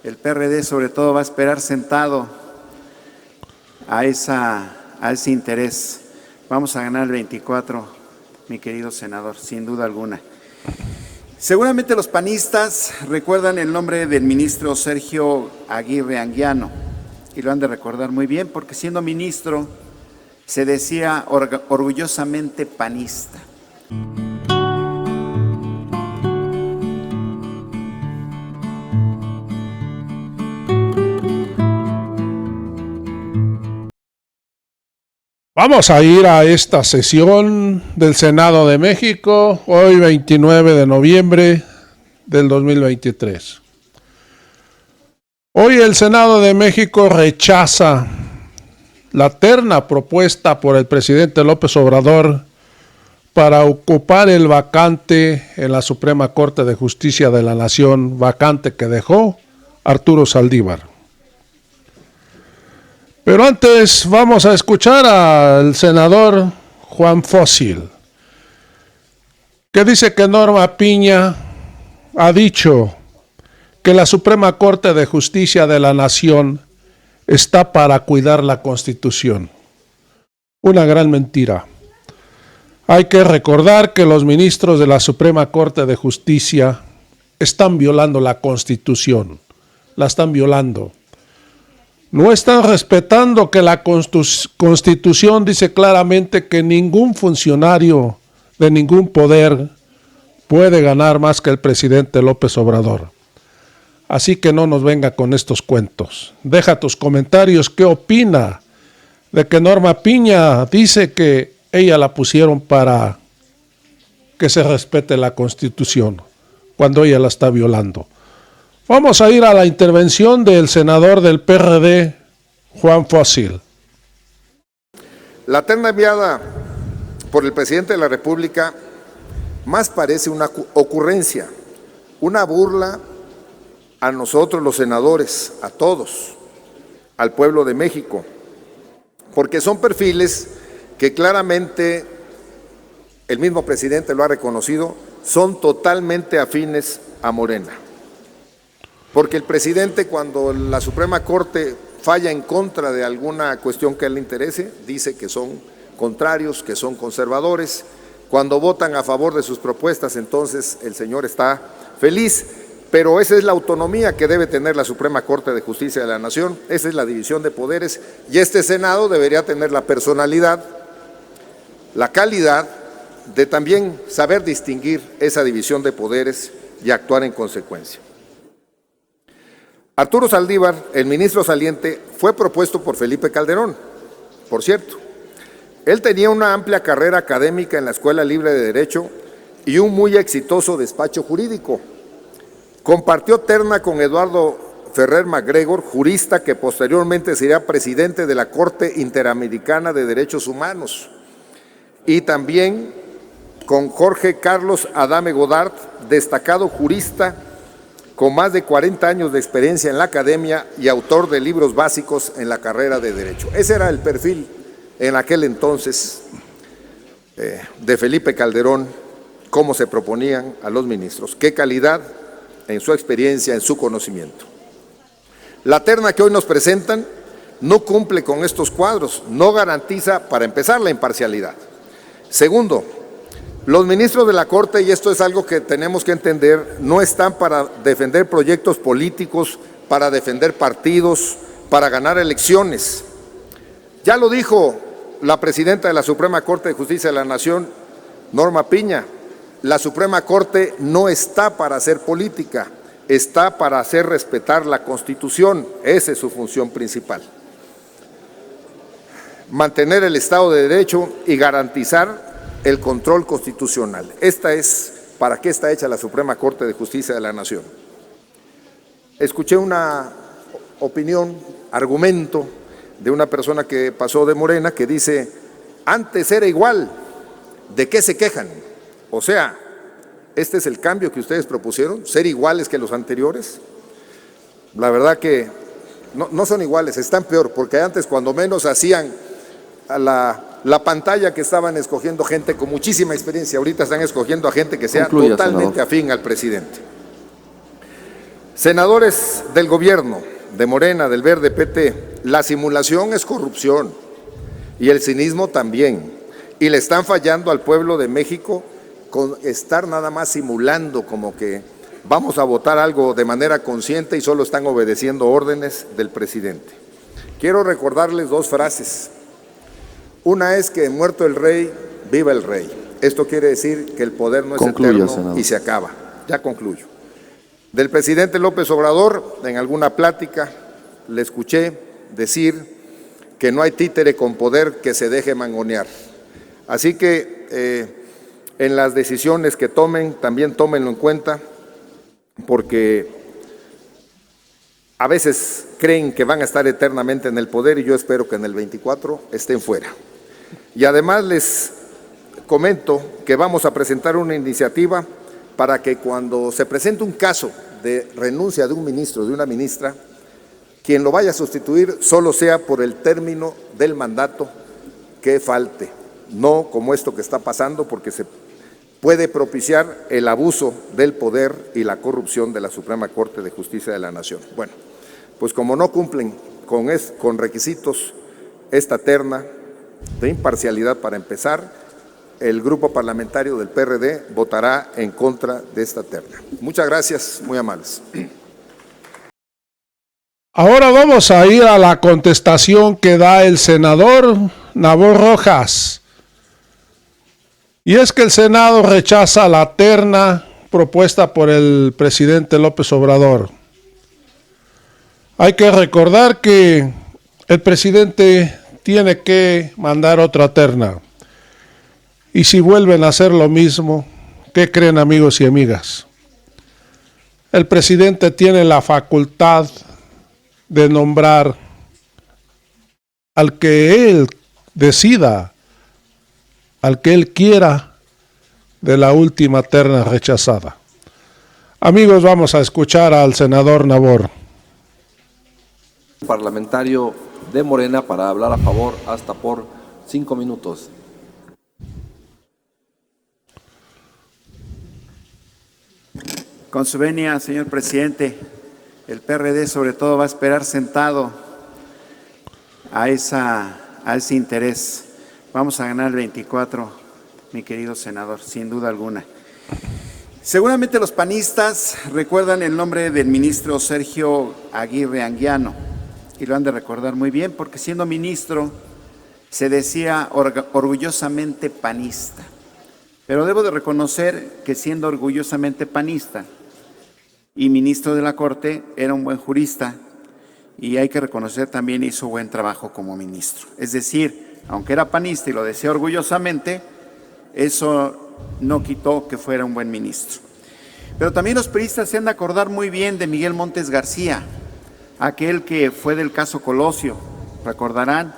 El PRD sobre todo va a esperar sentado a ese interés. Vamos a ganar el 24, mi querido senador, sin duda alguna. Seguramente los panistas recuerdan el nombre del ministro Sergio Aguirre Anguiano, y lo han de recordar muy bien, porque siendo ministro se decía orgullosamente panista. Vamos a ir a esta sesión del Senado de México, hoy 29 de noviembre del 2023. Hoy el Senado de México rechaza la terna propuesta por el presidente López Obrador para ocupar el vacante en la Suprema Corte de Justicia de la Nación, vacante que dejó Arturo Saldívar. Pero antes vamos a escuchar al senador Juan Fósil, que dice que Norma Piña ha dicho que la Suprema Corte de Justicia de la Nación está para cuidar la Constitución. Una gran mentira. Hay que recordar que los ministros de la Suprema Corte de Justicia están violando la Constitución. La están violando. No están respetando que la Constitución dice claramente que ningún funcionario de ningún poder puede ganar más que el presidente López Obrador. Así que no nos venga con estos cuentos. Deja tus comentarios, ¿qué opina de que Norma Piña dice que ella la pusieron para que se respete la Constitución cuando ella la está violando? Vamos a ir a la intervención del senador del PRD, Juan Fósil. La terna enviada por el presidente de la República más parece una ocurrencia, una burla a nosotros los senadores, a todos, al pueblo de México, porque son perfiles que claramente el mismo presidente lo ha reconocido, son totalmente afines a Morena. Porque el presidente, cuando la Suprema Corte falla en contra de alguna cuestión que a él le interese, dice que son contrarios, que son conservadores. Cuando votan a favor de sus propuestas, entonces el señor está feliz. Pero esa es la autonomía que debe tener la Suprema Corte de Justicia de la Nación, esa es la división de poderes, y este Senado debería tener la personalidad, la calidad de también saber distinguir esa división de poderes y actuar en consecuencia. Arturo Saldívar, el ministro saliente, fue propuesto por Felipe Calderón, por cierto. Él tenía una amplia carrera académica en la Escuela Libre de Derecho y un muy exitoso despacho jurídico. Compartió terna con Eduardo Ferrer MacGregor, jurista que posteriormente sería presidente de la Corte Interamericana de Derechos Humanos, y también con Jorge Carlos Adame Godard, destacado jurista con más de 40 años de experiencia en la academia y autor de libros básicos en la carrera de Derecho. Ese era el perfil en aquel entonces de Felipe Calderón, cómo se proponían a los ministros, qué calidad en su experiencia, en su conocimiento. La terna que hoy nos presentan no cumple con estos cuadros, no garantiza, para empezar, la imparcialidad. Segundo, los ministros de la Corte, y esto es algo que tenemos que entender, no están para defender proyectos políticos, para defender partidos, para ganar elecciones. Ya lo dijo la presidenta de la Suprema Corte de Justicia de la Nación, Norma Piña, la Suprema Corte no está para hacer política, está para hacer respetar la Constitución, esa es su función principal. Mantener el Estado de Derecho y garantizar el control constitucional. Esta es para qué está hecha la Suprema Corte de Justicia de la Nación. Escuché una opinión, argumento de una persona que pasó de Morena que dice, antes era igual, ¿de qué se quejan? O sea, ¿este es el cambio que ustedes propusieron? ¿Ser iguales que los anteriores? La verdad que no son iguales, están peor, porque antes cuando menos hacían a la pantalla que estaban escogiendo gente con muchísima experiencia, ahorita están escogiendo a gente que sea totalmente afín al presidente. Senadores del gobierno, de Morena, del Verde, PT, la simulación es corrupción y el cinismo también. Y le están fallando al pueblo de México con estar nada más simulando como que vamos a votar algo de manera consciente y solo están obedeciendo órdenes del presidente. Quiero recordarles dos frases. Una es que muerto el rey, viva el rey. Esto quiere decir que el poder no es eterno, senador, y se acaba. Ya concluyo. Del presidente López Obrador, en alguna plática, le escuché decir que no hay títere con poder que se deje mangonear. Así que en las decisiones que tomen, también tómenlo en cuenta, porque a veces creen que van a estar eternamente en el poder y yo espero que en el 24 estén fuera. Y además les comento que vamos a presentar una iniciativa para que cuando se presente un caso de renuncia de un ministro o de una ministra, quien lo vaya a sustituir solo sea por el término del mandato que falte, no como esto que está pasando, porque se puede propiciar el abuso del poder y la corrupción de la Suprema Corte de Justicia de la Nación. Bueno, pues como no cumplen con requisitos esta terna de imparcialidad para empezar, el grupo parlamentario del PRD votará en contra de esta terna. Muchas gracias, muy amables. Ahora vamos a ir a la contestación que da el senador Nabor Rojas. Y es que el Senado rechaza la terna propuesta por el presidente López Obrador. Hay que recordar que el presidente tiene que mandar otra terna. Y si vuelven a hacer lo mismo, ¿qué creen, amigos y amigas? El presidente tiene la facultad de nombrar al que él decida, al que él quiera, de la última terna rechazada. Amigos, vamos a escuchar al senador Nabor. Parlamentario de Morena para hablar a favor hasta por 5 minutos. Con su venia, señor presidente, el PRD sobre todo va a esperar sentado a ese interés. Vamos a ganar el 24, mi querido senador, sin duda alguna. Seguramente los panistas recuerdan el nombre del ministro Sergio Aguirre Anguiano, y lo han de recordar muy bien, porque siendo ministro se decía orgullosamente panista. Pero debo de reconocer que siendo orgullosamente panista y ministro de la Corte, era un buen jurista y hay que reconocer también hizo buen trabajo como ministro. Es decir, aunque era panista y lo decía orgullosamente, eso no quitó que fuera un buen ministro. Pero también los priistas se han de acordar muy bien de Miguel Montes García, aquel que fue del caso Colosio, recordarán,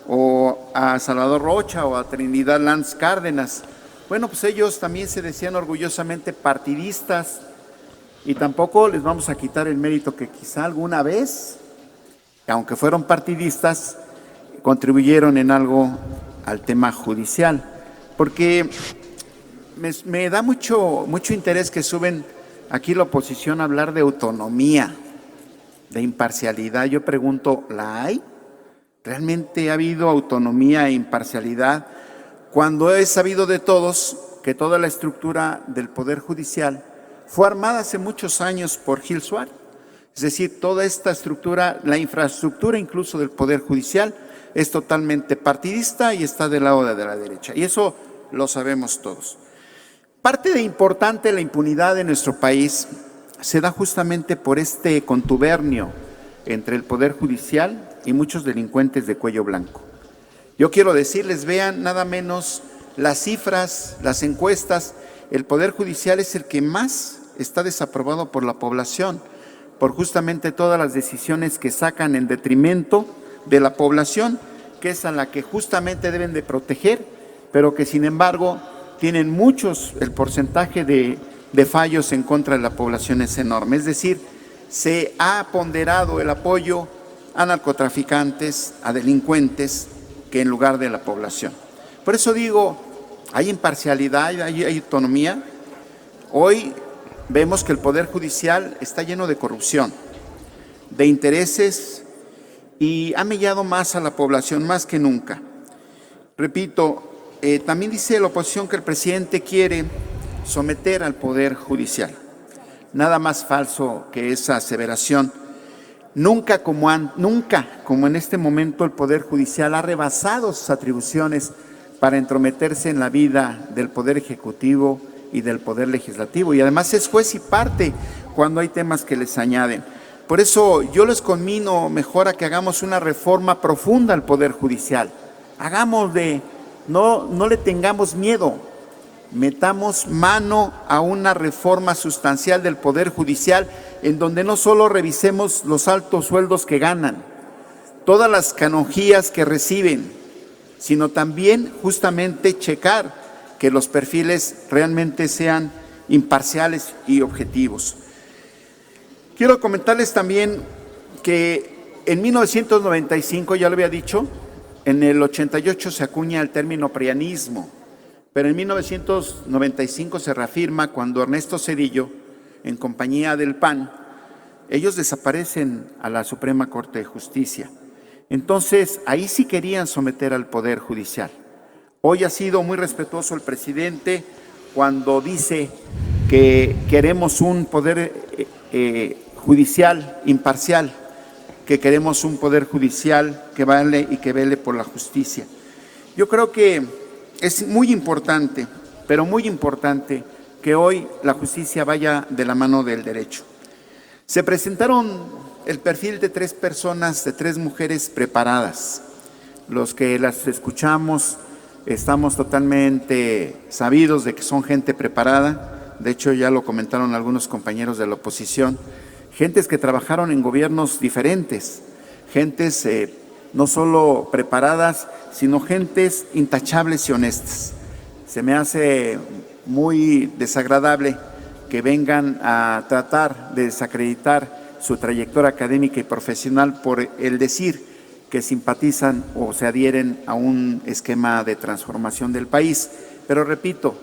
o a Salvador Rocha o a Trinidad Lanz Cárdenas. Bueno, pues ellos también se decían orgullosamente partidistas y tampoco les vamos a quitar el mérito que quizá alguna vez, aunque fueron partidistas, contribuyeron en algo al tema judicial. Porque me da mucho interés que suben aquí la oposición a hablar de autonomía, de imparcialidad. Yo pregunto, ¿la hay? ¿Realmente ha habido autonomía e imparcialidad cuando es sabido de todos que toda la estructura del Poder Judicial fue armada hace muchos años por Gil Suárez? Es decir, toda esta estructura, la infraestructura incluso del Poder Judicial, es totalmente partidista y está del lado de la derecha. Y eso lo sabemos todos. Parte de importante la impunidad de nuestro país se da justamente por este contubernio entre el Poder Judicial y muchos delincuentes de cuello blanco. Yo quiero decirles, vean nada menos las cifras, las encuestas. El Poder Judicial es el que más está desaprobado por la población, por justamente todas las decisiones que sacan en detrimento de la población, que es a la que justamente deben de proteger, pero que sin embargo tienen muchos, el porcentaje de fallos en contra de la población es enorme. Es decir, se ha ponderado el apoyo a narcotraficantes, a delincuentes, que en lugar de la población. Por eso digo, hay imparcialidad, hay autonomía. Hoy vemos que el Poder Judicial está lleno de corrupción, de intereses, y ha mellado más a la población, más que nunca. Repito, también dice la oposición que el presidente quiere someter al Poder Judicial. Nada más falso que esa aseveración. Nunca como en este momento el Poder Judicial ha rebasado sus atribuciones para entrometerse en la vida del Poder Ejecutivo y del Poder Legislativo. Y además es juez y parte cuando hay temas que les añaden. Por eso yo les conmino mejor a que hagamos una reforma profunda al Poder Judicial. No le tengamos miedo, metamos mano a una reforma sustancial del Poder Judicial en donde no solo revisemos los altos sueldos que ganan, todas las canonjías que reciben, sino también justamente checar que los perfiles realmente sean imparciales y objetivos. Quiero comentarles también que en 1995, ya lo había dicho, en el 88 se acuña el término prianismo, pero en 1995 se reafirma cuando Ernesto Zedillo, en compañía del PAN, ellos desaparecen a la Suprema Corte de Justicia. Entonces, ahí sí querían someter al Poder Judicial. Hoy ha sido muy respetuoso el presidente cuando dice que queremos un Poder Judicial imparcial, que queremos un Poder Judicial que vale y que vele por la justicia. Yo creo que es muy importante, pero muy importante, que hoy la justicia vaya de la mano del derecho. Se presentaron el perfil de 3 personas, de 3 mujeres preparadas. Los que las escuchamos estamos totalmente sabidos de que son gente preparada. De hecho, ya lo comentaron algunos compañeros de la oposición. Gentes que trabajaron en gobiernos diferentes, gentes no solo preparadas, sino gentes intachables y honestas. Se me hace muy desagradable que vengan a tratar de desacreditar su trayectoria académica y profesional por el decir que simpatizan o se adhieren a un esquema de transformación del país. Pero repito,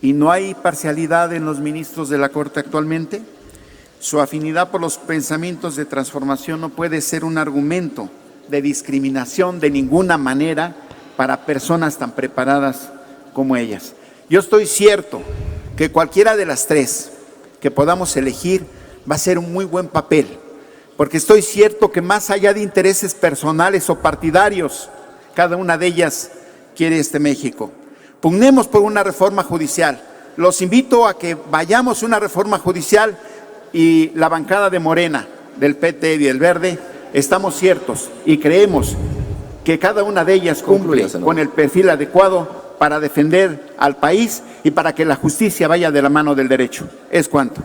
¿y no hay parcialidad en los ministros de la Corte actualmente? Su afinidad por los pensamientos de transformación no puede ser un argumento de discriminación de ninguna manera para personas tan preparadas como ellas. Yo estoy cierto que cualquiera de las 3 que podamos elegir va a ser un muy buen papel, porque estoy cierto que más allá de intereses personales o partidarios, cada una de ellas quiere este México. Pugnemos por una reforma judicial. Los invito a que vayamos a una reforma judicial. Y la bancada de Morena, del PT y del Verde, estamos ciertos y creemos que cada una de ellas cumple con el perfil adecuado para defender al país y para que la justicia vaya de la mano del derecho. Es cuanto.